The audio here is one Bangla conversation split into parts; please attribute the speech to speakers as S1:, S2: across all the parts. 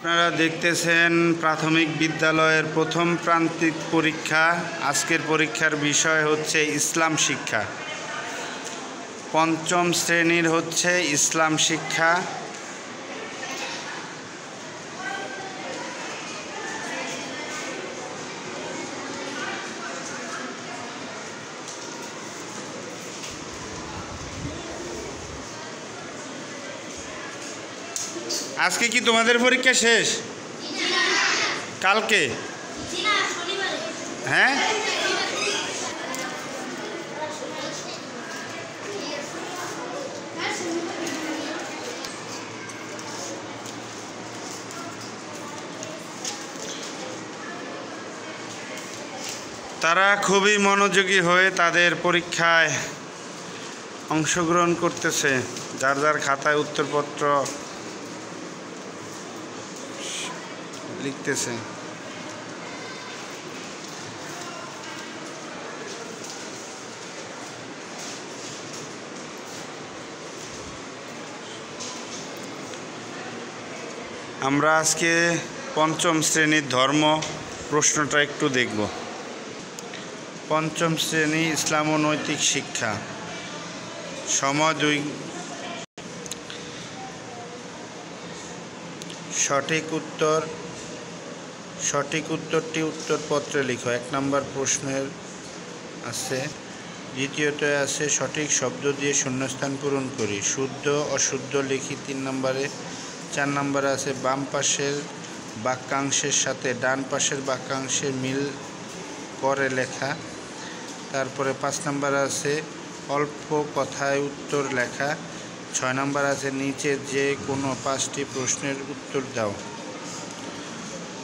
S1: আপনারা দেখতেছেন প্রাথমিক বিদ্যালয়ের প্রথম প্রান্তিক পরীক্ষা। আজকের পরীক্ষার বিষয় হচ্ছে ইসলাম শিক্ষা। পঞ্চম শ্রেণীর হচ্ছে ইসলাম শিক্ষা। আজকে কি তোমাদের পরীক্ষা শেষ? কালকে? হ্যাঁ, তারা খুবই মনোযোগী হয়ে তাদের পরীক্ষায় অংশগ্রহণ করতেছে। যার যার খাতায় উত্তরপত্র লিখতেছে। আমরা আজকে পঞ্চম শ্রেণীর ধর্ম প্রশ্নটা একটু দেখব। পঞ্চম শ্রেণী ইসলাম ও নৈতিক শিক্ষা। সময় 2। সঠিক উত্তরটি উত্তরপত্রে লিখো। 1 নম্বর প্রশ্নের আছে। দ্বিতীয়তে আছে সঠিক শব্দ দিয়ে শূন্যস্থান পূরণ করি। শুদ্ধ অশুদ্ধ লিখি 3 নম্বরে। 4 নম্বরে আছে বাম পাশের বাক্যাংশের সাথে ডান পাশের বাক্যাংশের মিল করে লেখা। তারপরে 5 নম্বরে আছে অল্প কথায় উত্তর লেখা। 6 নম্বর আছে নিচের যে কোনো 5টি প্রশ্নের উত্তর দাও।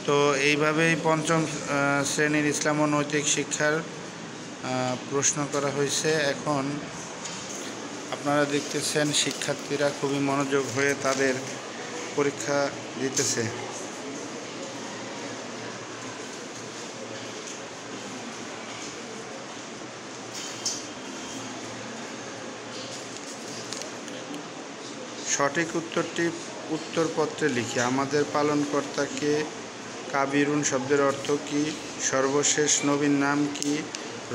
S1: তো এইভাবেই পঞ্চম শ্রেণীর ইসলাম ও নৈতিক শিক্ষার প্রশ্ন করা হয়েছে। এখন আপনারা দেখতেছেন শিক্ষার্থীরা খুবই মনোযোগ হয়ে তাদের পরীক্ষা দিতেছে। সঠিক উত্তরটি উত্তরপত্রে লিখি। আমাদের পালনকর্তাকে কাবিরুন শব্দের অর্থ কী? সর্বশেষ নবীর নাম কি?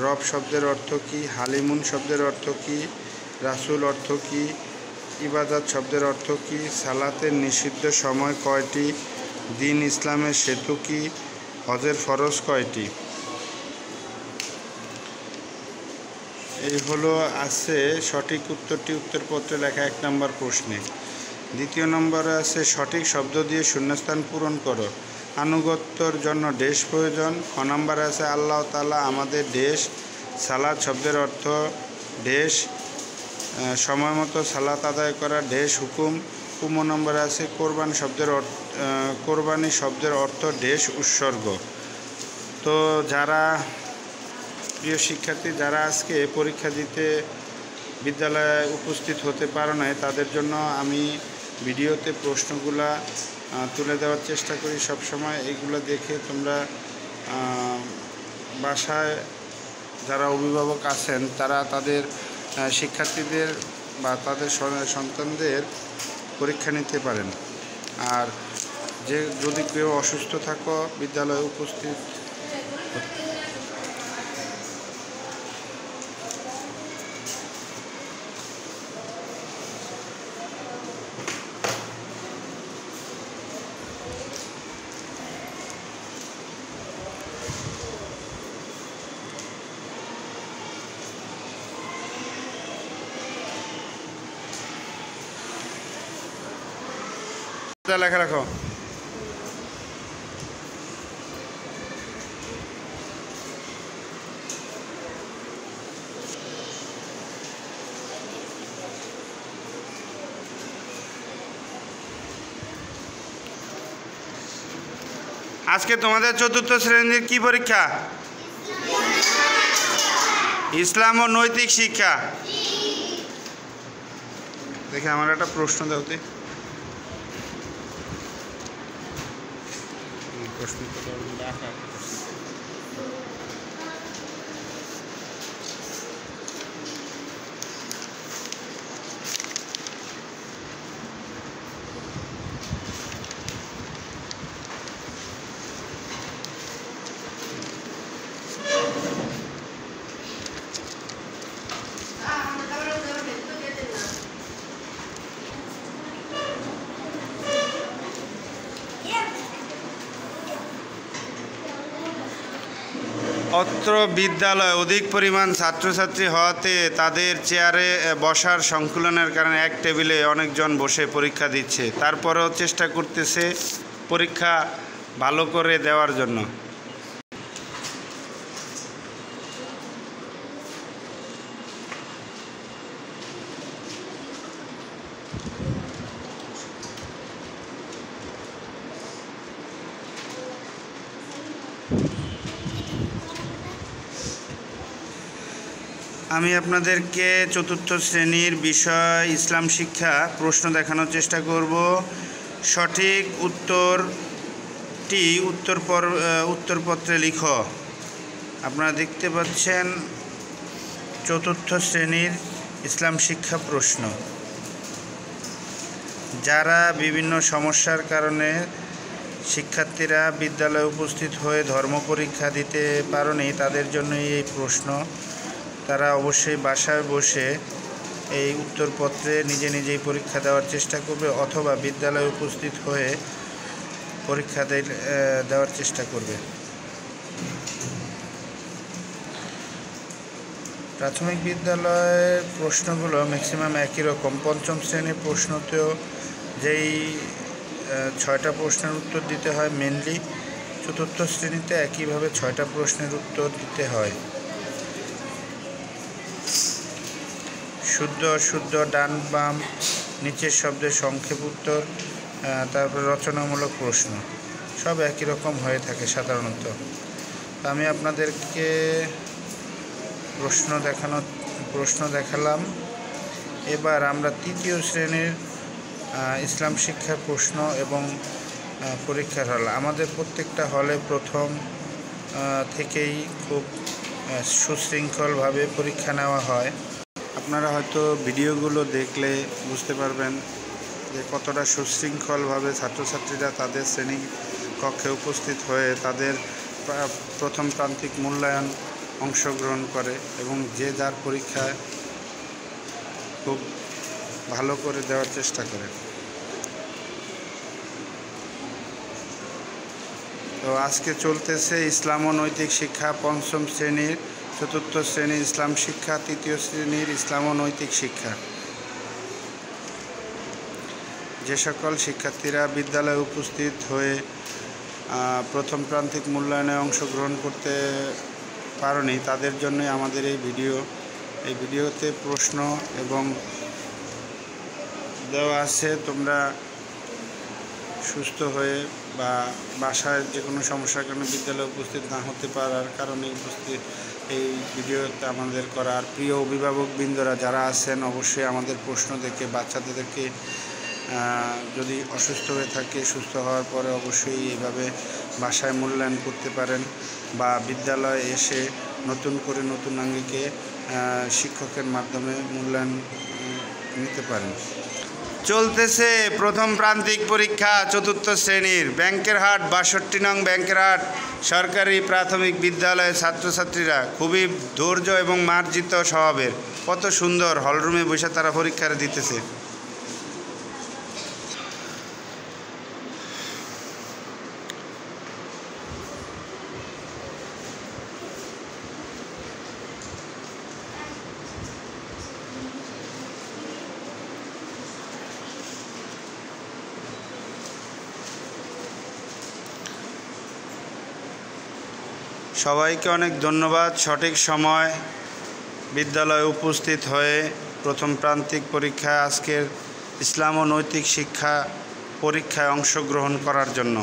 S1: রব শব্দের অর্থ কী? হালিমুন শব্দের অর্থ কী? রাসূল অর্থ কী? ইবাদত শব্দের অর্থ কী? সালাতের নিষিদ্ধ সময় কয়টি? দ্বীন ইসলামের সেতু কী? হজের ফরজ কয়টি? এই হলো আছে সঠিক উত্তরটি উত্তরপত্রে লেখা 1 নম্বর প্রশ্নে। দ্বিতীয় নম্বরে আছে সঠিক শব্দ দিয়ে শূন্যস্থান পূরণ করো। আনুগত্যর জন্য দেশ প্রয়োজন। খ নম্বরে আছে আল্লাহ তাআলা আমাদের দেশ। সালাত শব্দের অর্থ দেশ। সময় মতো সালাত আদায় করা দেশ হুকুম। 15 নম্বরে আছে কোরবানি শব্দের অর্থ দেশ উৎসর্গ। তো যারা প্রিয় শিক্ষার্থী যারা আজকে পরীক্ষা দিতে বিদ্যালয়ে উপস্থিত হতে পারো নাই, তাদের জন্য আমি ভিডিওতে প্রশ্নগুলা তুলে দেওয়ার চেষ্টা করি সব সময়। এইগুলো দেখে তোমরা বাসায় যারা অভিভাবক আছেন তারা তাদের শিক্ষার্থীদের বা তাদের সন্তানদের পরীক্ষা নিতে পারেন। আর যদি কেউ অসুস্থ থাকো বিদ্যালয়ে উপস্থিত লেখা রাখো। আজকে তোমাদের 4র্থ শ্রেণীর কি পরীক্ষা? ইসলাম ও নৈতিক শিক্ষা। দেখে আমার একটা প্রশ্ন দাও। প্রশ্ন অত্র বিদ্যালয়ে অধিক পরিমাণ ছাত্রছাত্রী হওয়াতে তাদের চেয়ারে বসার সংকুলনের কারণে এক টেবিলে অনেকজন বসে পরীক্ষা দিচ্ছে, তারপরেও চেষ্টা করতেছে পরীক্ষা ভালো করে দেওয়ার জন্য। আমি আপনাদেরকে চতুর্থ শ্রেণীর বিষয় ইসলাম শিক্ষা প্রশ্ন দেখানোর চেষ্টা করব। সঠিক উত্তরটি উত্তরপত্রে লিখো। আপনারা দেখতে পাচ্ছেন চতুর্থ শ্রেণীর ইসলাম শিক্ষা প্রশ্ন। যারা বিভিন্ন সমস্যার কারণে শিক্ষার্থীরা বিদ্যালয়ে উপস্থিত হয়ে ধর্ম পরীক্ষা দিতে পারেনি, তাদের জন্যই এই প্রশ্ন। তারা অবশ্যই বাসায় বসে এই উত্তরপত্রে নিজে নিজেই পরীক্ষা দেওয়ার চেষ্টা করবে, অথবা বিদ্যালয়ে উপস্থিত হয়ে পরীক্ষা দেওয়ার চেষ্টা করবে। প্রাথমিক বিদ্যালয়ের প্রশ্নগুলো ম্যাক্সিমাম একই রকম। পঞ্চম শ্রেণীর প্রশ্নতেও যেই 6টা প্রশ্নের উত্তর দিতে হয় মেনলি, চতুর্থ শ্রেণীতে একইভাবে 6টা প্রশ্নের উত্তর দিতে হয়। শুদ্ধ অশুদ্ধ, ডান বাম, নিচের শব্দের সংক্ষেপ উত্তর, তারপর রচনামূলক প্রশ্ন, সব একই রকম হয়ে থাকে সাধারণত। আমি আপনাদেরকে প্রশ্ন দেখালাম। এবার আমরা তৃতীয় শ্রেণীর ইসলাম শিক্ষা প্রশ্ন এবং পরীক্ষার হল। আমাদের প্রত্যেকটা হলে প্রথম থেকেই খুব সুশৃঙ্খলভাবে পরীক্ষা নেওয়া হয়। আপনারা হয়তো ভিডিওগুলো দেখলে বুঝতে পারবেন যে কতটা সুশৃঙ্খলভাবে ছাত্রছাত্রীরা তাদের শ্রেণী কক্ষে উপস্থিত হয়ে তাদের প্রথম প্রান্তিক মূল্যায়ন অংশগ্রহণ করে এবং যে যার পরীক্ষায় খুব ভালো করে দেওয়ার চেষ্টা করে। তো আজকে চলতেছে ইসলাম ও নৈতিক শিক্ষা পঞ্চম শ্রেণীর, চতুর্থ শ্রেণীর ইসলাম শিক্ষা, তৃতীয় শ্রেণীর ইসলাম ও নৈতিক শিক্ষা। যে সকল শিক্ষার্থীরা বিদ্যালয়ে উপস্থিত হয়ে প্রথম প্রান্তিক মূল্যায়নে অংশগ্রহণ করতে পারেনি, তাদের জন্যই আমাদের এই ভিডিওতে প্রশ্ন এবং দেওয়া আছে। তোমরা সুস্থ হয়ে বা বাসায় যে কোনো সমস্যার কারণে বিদ্যালয়ে উপস্থিত না হতে পারার কারণে এই ভিডিওতে আমাদের করার প্রিয় অভিভাবকবৃন্দরা যারা আছেন, অবশ্যই আমাদের প্রশ্ন দেখে বাচ্চাদেরকে যদি অসুস্থ হয়ে থাকে, সুস্থ হওয়ার পরে অবশ্যই এইভাবে বাসায় মূল্যায়ন করতে পারেন বা বিদ্যালয়ে এসে নতুন আঙ্গিকে শিক্ষকের মাধ্যমে মূল্যায়ন নিতে পারেন। চলতেছে প্রথম প্রান্তিক পরীক্ষা চতুর্থ শ্রেণীর ব্যাংকেরহাট 62 নং ব্যাংকেরহাট সরকারি প্রাথমিক বিদ্যালয়ের ছাত্রছাত্রীরা খুবই ধৈর্য এবং মার্জিত স্বভাবের। কত সুন্দর হলরুমে বসে তারা পরীক্ষা দিতেছে। সবাইকে অনেক ধন্যবাদ। সঠিক সময় বিদ্যালয়ে উপস্থিত হয়ে প্রথম প্রান্তিক পরীক্ষায় আজকের ইসলাম ও নৈতিক শিক্ষা পরীক্ষায় অংশগ্রহণ করার জন্য।